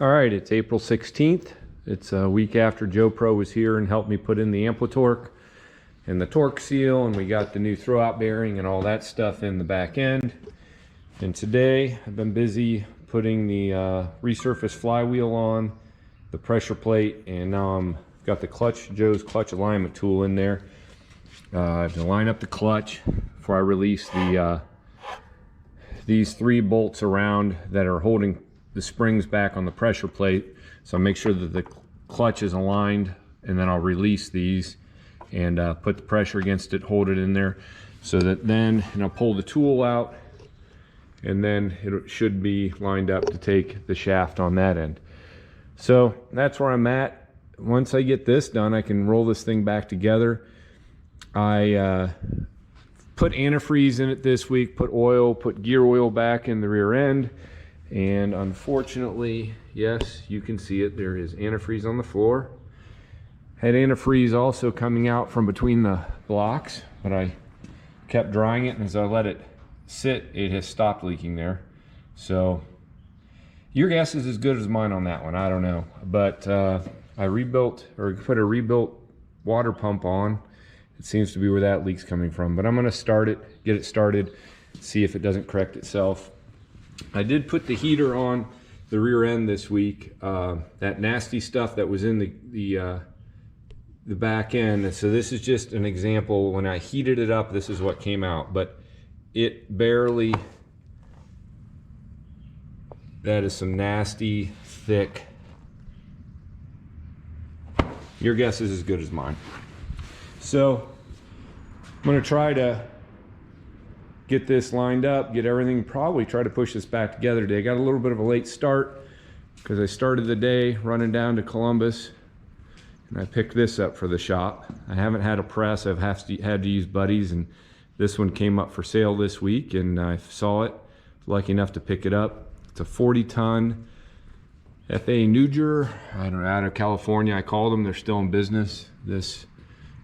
All right, it's April 16th. It's a week after Joe Pro was here and helped me put in the amplitorque and the torque seal, and we got the new throwout bearing and all that stuff in the back end. And today I've been busy putting the resurfaced flywheel on, the pressure plate, and now I've got the clutch, Joe's clutch alignment tool in there. I have to line up the clutch before I release the these 3 bolts around that are holding the springs back on the pressure plate. So I'll make sure that the clutch is aligned, and then I'll release these and put the pressure against it, hold it in there, so that then, and I'll pull the tool out, and then it should be lined up to take the shaft on that end. So that's where I'm at. Once I get this done, I can roll this thing back together. I put antifreeze in it this week, put gear oil back in the rear end. And unfortunately, yes, you can see it, there is antifreeze on the floor. Had antifreeze also coming out from between the blocks, but I kept drying it, and as I let it sit, it has stopped leaking there. So your guess is as good as mine on that one. I don't know, but I rebuilt, or put a rebuilt water pump on. It seems to be where that leak's coming from, but I'm going to start it, get it started, see if it doesn't correct itself. I did put the heater on the rear end this week, that nasty stuff that was in the back end. And so this is just an example. When I heated it up, this is what came out, but it barely, that is some nasty, thick. Your guess is as good as mine. So I'm going to try to get this lined up, get everything, probably try to push this back together today. I got a little bit of a late start because I started the day running down to Columbus, and I picked this up for the shop. I haven't had a press. I've had to use buddies, and this one came up for sale this week, and I saw it. Lucky enough to pick it up. It's a 40-ton FA Nuger, I don't know, out of California. I called them, they're still in business. This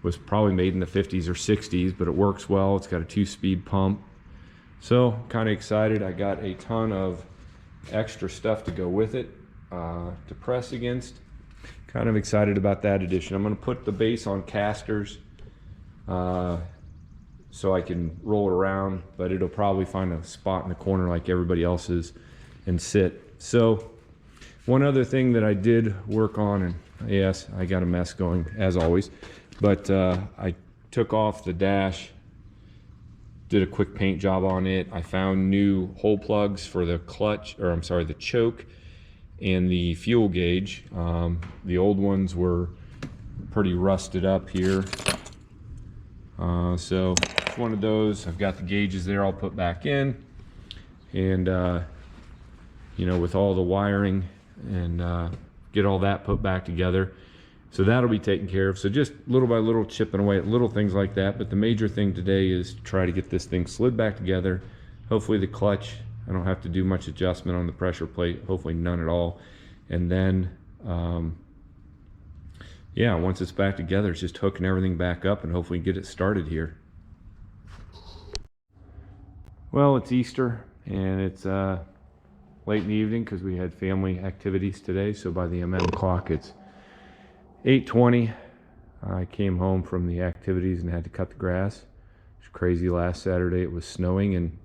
was probably made in the 50s or 60s, but it works well. It's got a 2-speed pump. So kind of excited. I got a ton of extra stuff to go with it to press against. Kind of excited about that addition. I'm going to put the base on casters so I can roll it around, but it'll probably find a spot in the corner like everybody else's and sit. So one other thing that I did work on, and yes, I got a mess going as always, but I took off the dash, did a quick paint job on it. I found new hole plugs for the clutch, or I'm sorry, the choke and the fuel gauge. The old ones were pretty rusted up here. So it's one of those. I've got the gauges there, I'll put back in. And you know, with all the wiring and get all that put back together. So that'll be taken care of. So just little by little chipping away at little things like that. But the major thing today is to try to get this thing slid back together. Hopefully the clutch, I don't have to do much adjustment on the pressure plate, hopefully none at all. And then, yeah, once it's back together, it's just hooking everything back up and hopefully get it started here. Well, it's Easter, and it's late in the evening because we had family activities today. So by the clock, it's 8:20. I came home from the activities and had to cut the grass. It was crazy. Last Saturday it was snowing, and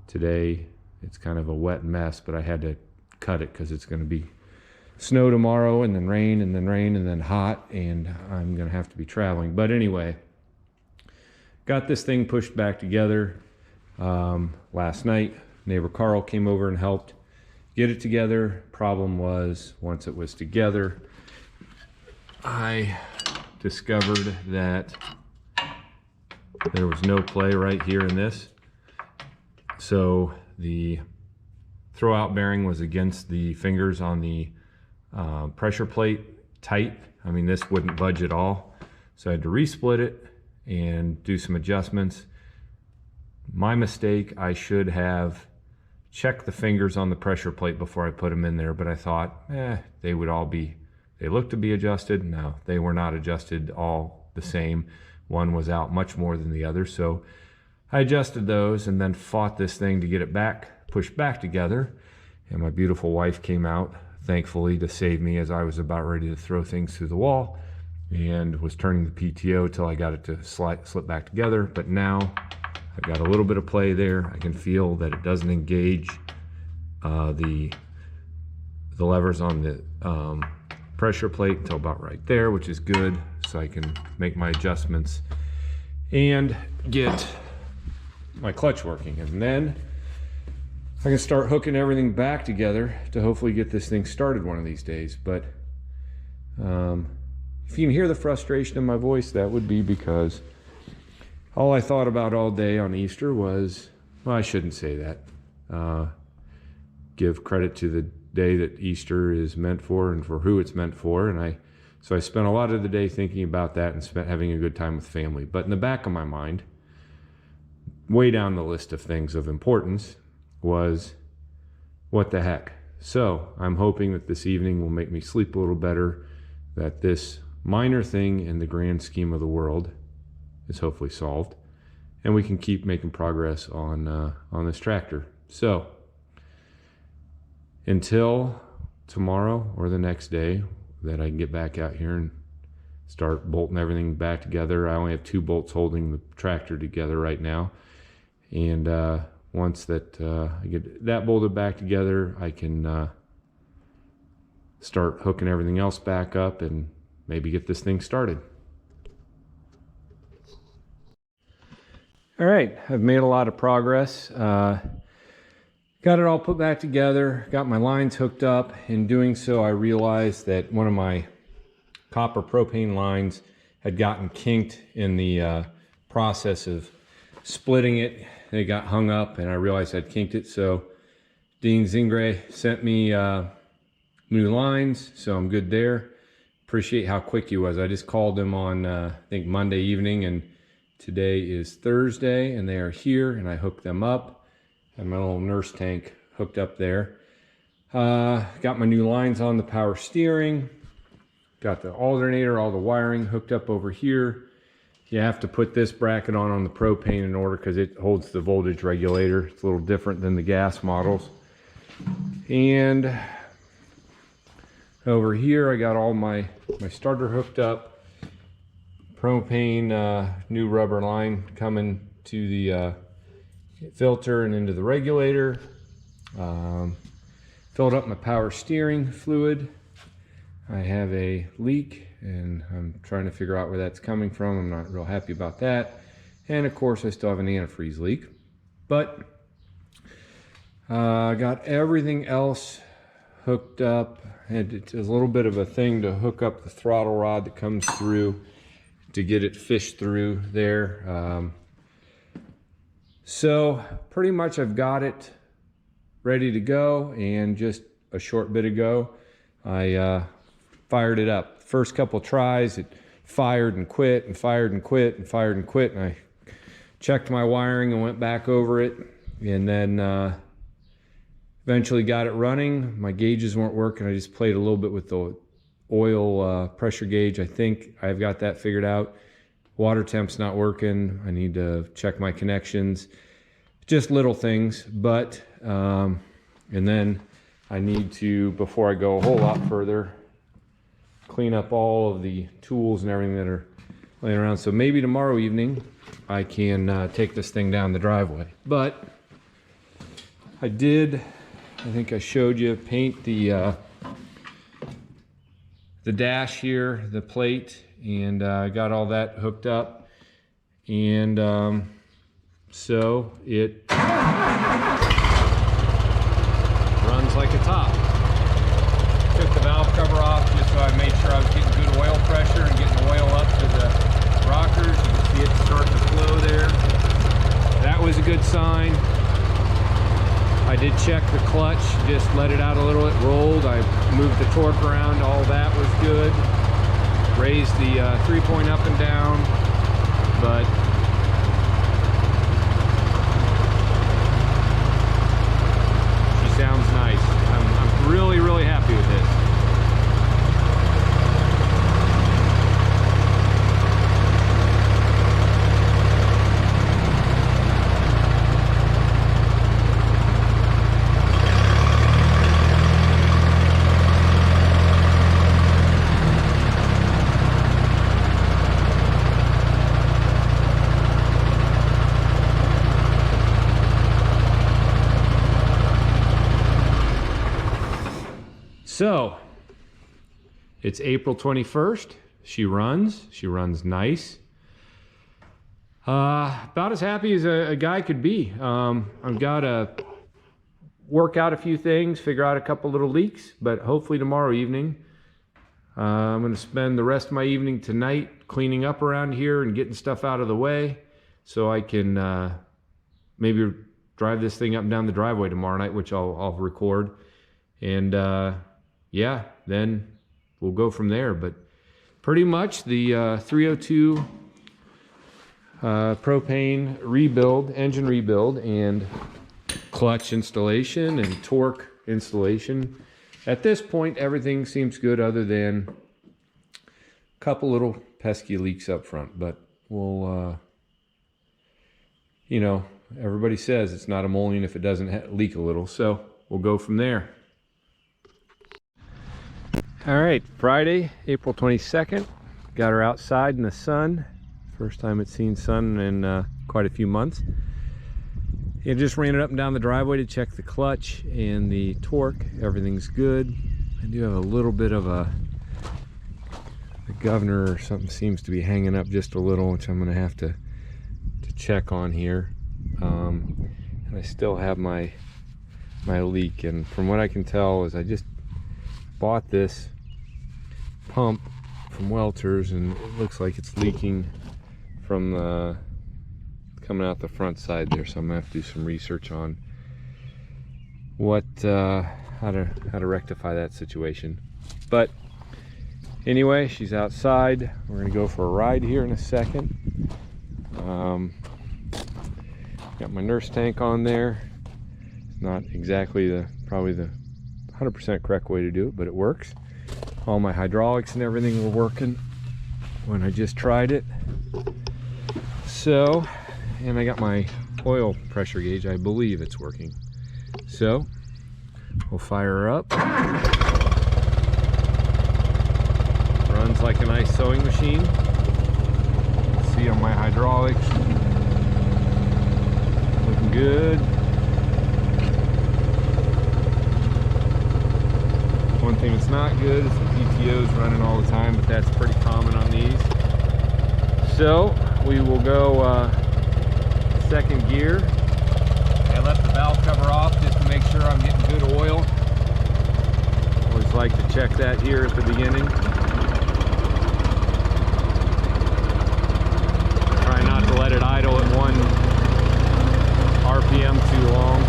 today it's kind of a wet mess, but I had to cut it because it's going to be snow tomorrow, and then rain, and then rain, and then hot, and I'm going to have to be traveling. But anyway, got this thing pushed back together last night. Neighbor Carl came over and helped get it together. Problem was, once it was together, I discovered that there was no play right here in this. So the throwout bearing was against the fingers on the pressure plate tight. I mean, this wouldn't budge at all. So I had to resplit it and do some adjustments. My mistake, I should have checked the fingers on the pressure plate before I put them in there, but I thought, they would all be, they looked to be adjusted. No, they were not adjusted all the same. One was out much more than the other. So I adjusted those and then fought this thing to get it back, pushed back together. And my beautiful wife came out, thankfully, to save me as I was about ready to throw things through the wall, and was turning the PTO till I got it to slip back together. But now I've got a little bit of play there. I can feel that it doesn't engage the levers on the pressure plate until about right there, which is good, so I can make my adjustments and get my clutch working. And then I can start hooking everything back together to hopefully get this thing started one of these days. But if you can hear the frustration in my voice, that would be because all I thought about all day on Easter was, well, I shouldn't say that. Give credit to the day that Easter is meant for and for who it's meant for. And so I spent a lot of the day thinking about that and having a good time with family. But in the back of my mind, way down the list of things of importance, was what the heck. So I'm hoping that this evening will make me sleep a little better, that this minor thing in the grand scheme of the world is hopefully solved, and we can keep making progress on this tractor. So until tomorrow or the next day that I can get back out here and start bolting everything back together. I only have 2 bolts holding the tractor together right now, and once that I get that bolted back together, I can start hooking everything else back up and maybe get this thing started. All right, I've made a lot of progress. Got it all put back together, got my lines hooked up. In doing so, I realized that one of my copper propane lines had gotten kinked in the process of splitting it. They got hung up, and I realized I'd kinked it. So Dean Zingray sent me new lines, so I'm good there. Appreciate how quick he was. I just called him on I think Monday evening, and today is Thursday, and they are here, and I hooked them up. And my little nurse tank hooked up there. Got my new lines on the power steering. Got the alternator, all the wiring hooked up over here. You have to put this bracket on the propane in order, because it holds the voltage regulator. It's a little different than the gas models. And over here I got all my starter hooked up. Propane new rubber line coming to the filter and into the regulator. Filled up my power steering fluid. I have a leak, and I'm trying to figure out where that's coming from. I'm not real happy about that. And of course, I still have an antifreeze leak. But I got everything else hooked up. It's a little bit of a thing to hook up the throttle rod that comes through to get it fished through there. So pretty much I've got it ready to go, and just a short bit ago I fired it up. First couple tries it fired and quit and fired and quit and fired and quit, and I checked my wiring and went back over it, and then eventually got it running. My gauges weren't working. I just played a little bit with the oil pressure gauge. I think I've got that figured out. Water temp's not working. I need to check my connections. Just little things, but and then I need to, before I go a whole lot further, clean up all of the tools and everything that are laying around. So maybe tomorrow evening I can take this thing down the driveway. But I did, I think I showed you, paint the dash here, the plate, and I got all that hooked up, and so it runs like a top. Took the valve cover off just so I made sure I was getting good oil pressure and getting oil up to the rockers. You can see it start to flow there. That was a good sign. I did check the clutch, just let it out a little, it rolled. I moved the torque around, all that was good. Raised the 3-point up and down, but she sounds nice. I'm really, really happy with this. So it's April 21st. She runs nice. About as happy as a guy could be. I've got to work out a few things, figure out a couple little leaks, but hopefully tomorrow evening, I'm going to spend the rest of my evening tonight cleaning up around here and getting stuff out of the way so I can maybe drive this thing up and down the driveway tomorrow night, which I'll record. And yeah, then we'll go from there. But pretty much the 302 propane rebuild, engine rebuild, and clutch installation and torque installation. At this point, everything seems good other than a couple little pesky leaks up front. But we'll, you know, everybody says it's not a Moline if it doesn't leak a little. So we'll go from there. All right, Friday, April 22nd. Got her outside in the sun. First time it's seen sun in quite a few months. And just ran it up and down the driveway to check the clutch and the torque. Everything's good. I do have a little bit of the governor or something seems to be hanging up just a little, which I'm going to have to check on here. And I still have my leak. And from what I can tell is I just bought this pump from Welter's, and it looks like it's leaking from coming out the front side there, so I'm gonna have to do some research on what how to rectify that situation. But anyway, she's outside. We're gonna go for a ride here in a second. Got my nurse tank on there. It's not exactly probably the 100% correct way to do it, but it works. All my hydraulics and everything were working when I just tried it. So, and I got my oil pressure gauge. I believe it's working. So, we'll fire her up. Runs like a nice sewing machine. See on my hydraulics. Looking good. One thing that's not good is the PTO's running all the time, but that's pretty common on these. So we will go second gear. I left the valve cover off just to make sure I'm getting good oil. Always like to check that here at the beginning. Try not to let it idle at 1 RPM too long.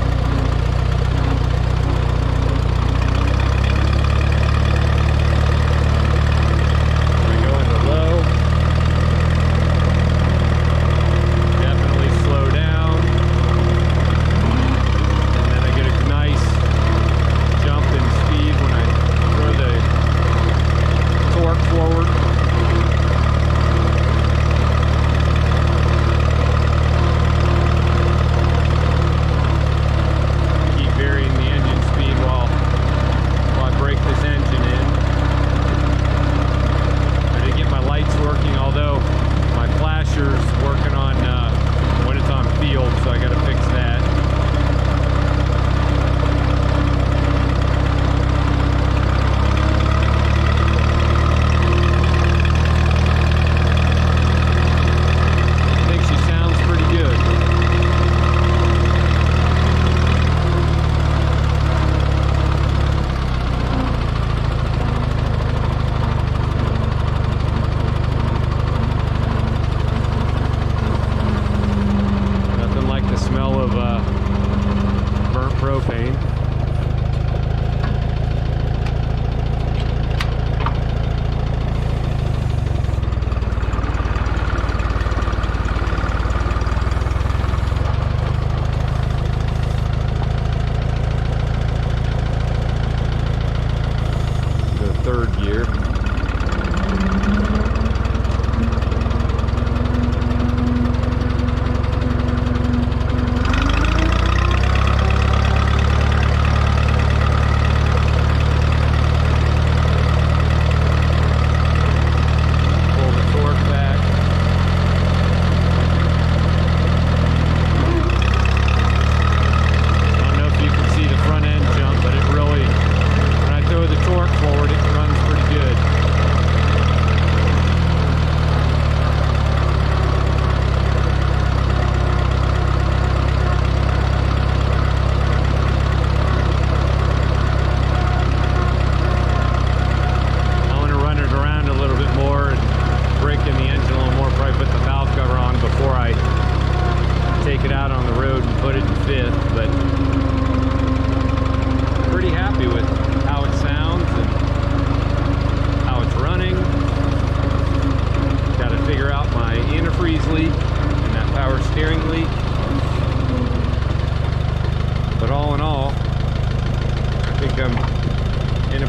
the torque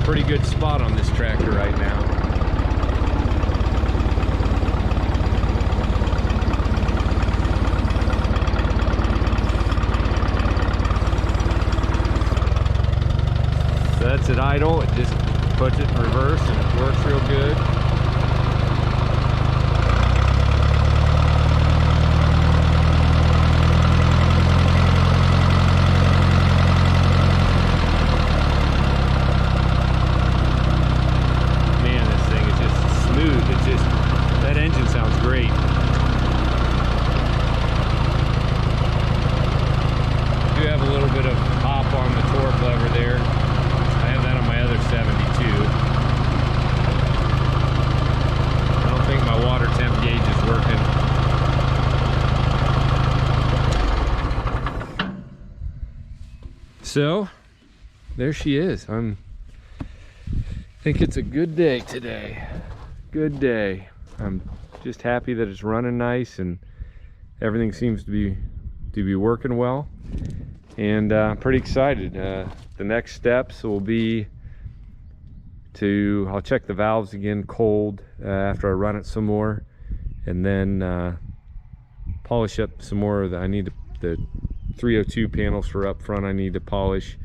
pretty good spot on this tractor right now. So that's at idle. It just puts it in reverse and it works real good. So there she is. I think it's a good day today. Good day. I'm just happy that it's running nice and everything seems to be working well. And I'm pretty excited. The next steps will be I'll check the valves again cold after I run it some more, and then polish up some more of the, I need the 302 panels for up front I need to polish.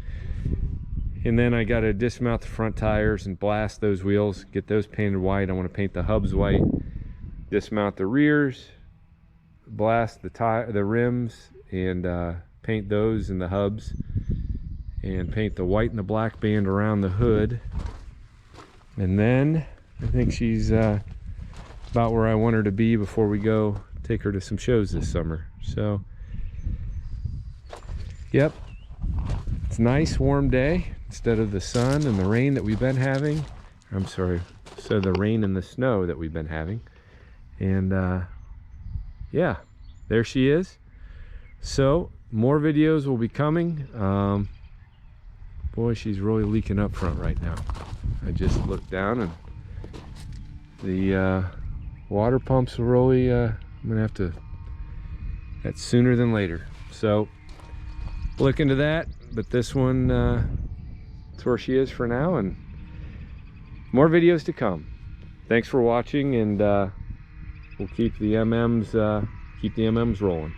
And then I got to dismount the front tires and blast those wheels, get those painted white. I want to paint the hubs white, dismount the rears, blast the rims, and paint those and the hubs, and paint the white and the black band around the hood. And then I think she's about where I want her to be before we go take her to some shows this summer. So yep, it's a nice warm day instead of the sun and the rain that we've been having. I'm sorry, so the rain and the snow that we've been having. And yeah, there she is. So more videos will be coming. Boy, she's really leaking up front right now. I just looked down and the water pumps are really, I'm gonna have to, that's sooner than later. So look into that, but this one, that's where she is for now, and more videos to come. Thanks for watching, and we'll keep the MMs rolling.